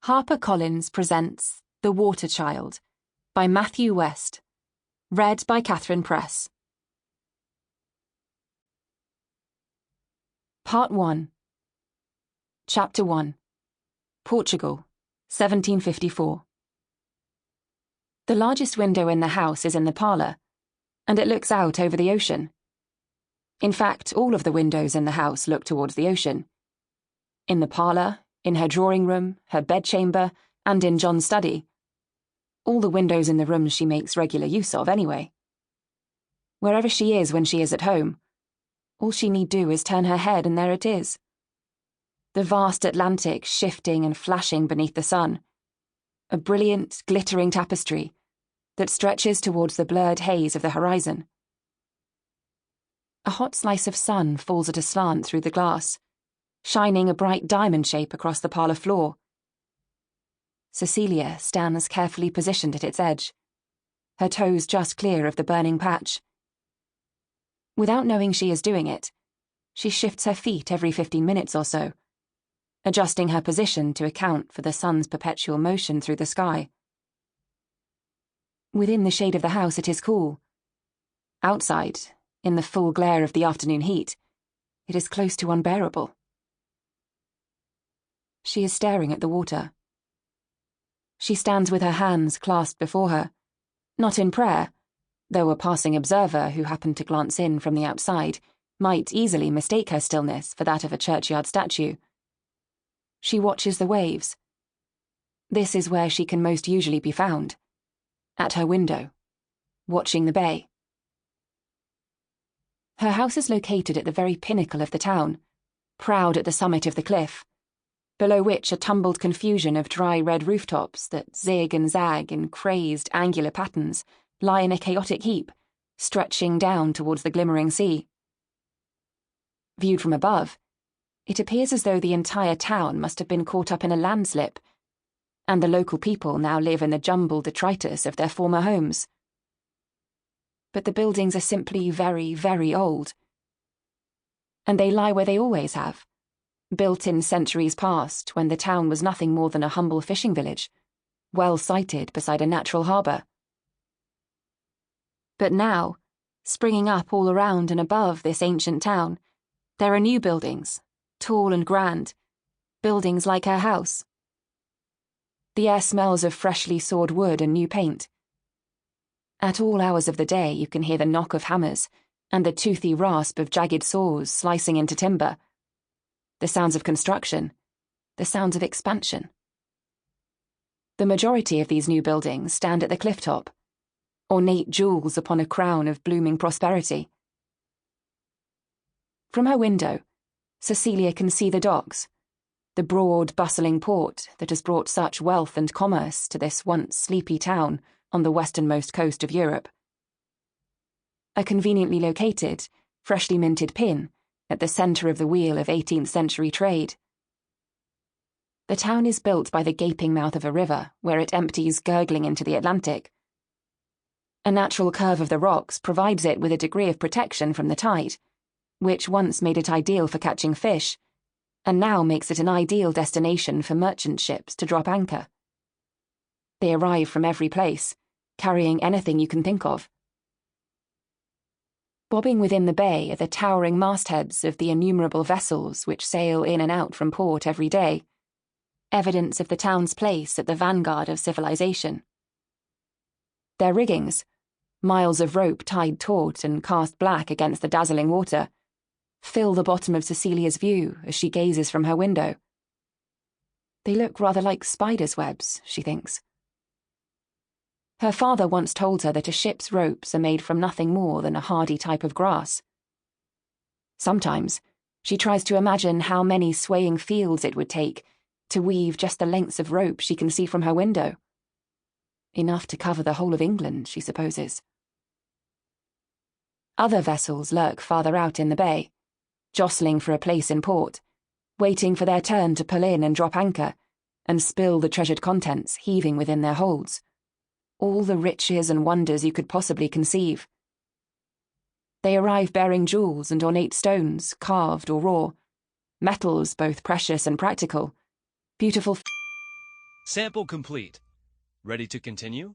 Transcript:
HarperCollins presents The Water Child by Mathew West, read by Katherine Press. Part 1. Chapter 1. Portugal, 1754. The largest window in the house is in the parlour, and it looks out over the ocean. In fact, all of the windows in the house look towards the ocean. In the parlour, in her drawing room, her bedchamber, and in John's study. All the windows in the rooms she makes regular use of, anyway. Wherever she is when she is at home, all she need do is turn her head and there it is. The vast Atlantic shifting and flashing beneath the sun. A brilliant, glittering tapestry that stretches towards the blurred haze of the horizon. A hot slice of sun falls at a slant through the glass, shining a bright diamond shape across the parlour floor. Cecilia stands carefully positioned at its edge, her toes just clear of the burning patch. Without knowing she is doing it, she shifts her feet every 15 minutes or so, adjusting her position to account for the sun's perpetual motion through the sky. Within the shade of the house it is cool. Outside, in the full glare of the afternoon heat, it is close to unbearable. She is staring at the water. She stands with her hands clasped before her, not in prayer, though a passing observer who happened to glance in from the outside might easily mistake her stillness for that of a churchyard statue. She watches the waves. This is where she can most usually be found, at her window, watching the bay. Her house is located at the very pinnacle of the town, proud at the summit of the cliff, below which a tumbled confusion of dry red rooftops that zig and zag in crazed, angular patterns lie in a chaotic heap, stretching down towards the glimmering sea. Viewed from above, it appears as though the entire town must have been caught up in a landslip, and the local people now live in the jumbled detritus of their former homes. But the buildings are simply very, very old. And they lie where they always have, built in centuries past when the town was nothing more than a humble fishing village, well sited beside a natural harbour. But now, springing up all around and above this ancient town, there are new buildings, tall and grand, buildings like her house. The air smells of freshly sawed wood and new paint. At all hours of the day you can hear the knock of hammers and the toothy rasp of jagged saws slicing into timber. The sounds of construction, the sounds of expansion. The majority of these new buildings stand at the cliff top, ornate jewels upon a crown of blooming prosperity. From her window, Cecilia can see the docks, the broad, bustling port that has brought such wealth and commerce to this once sleepy town on the westernmost coast of Europe. A conveniently located, freshly minted pin at the centre of the wheel of 18th century trade. The town is built by the gaping mouth of a river where it empties gurgling into the Atlantic. A natural curve of the rocks provides it with a degree of protection from the tide, which once made it ideal for catching fish, and now makes it an ideal destination for merchant ships to drop anchor. They arrive from every place, carrying anything you can think of. Bobbing within the bay are the towering mastheads of the innumerable vessels which sail in and out from port every day, evidence of the town's place at the vanguard of civilization. Their riggings, miles of rope tied taut and cast black against the dazzling water, fill the bottom of Cecilia's view as she gazes from her window. They look rather like spiders' webs, she thinks. Her father once told her that a ship's ropes are made from nothing more than a hardy type of grass. Sometimes she tries to imagine how many swaying fields it would take to weave just the lengths of rope she can see from her window. Enough to cover the whole of England, she supposes. Other vessels lurk farther out in the bay, jostling for a place in port, waiting for their turn to pull in and drop anchor, and spill the treasured contents heaving within their holds. All the riches and wonders you could possibly conceive. They arrive bearing jewels and ornate stones, carved or raw, metals both precious and practical, beautiful Sample complete. Ready to continue?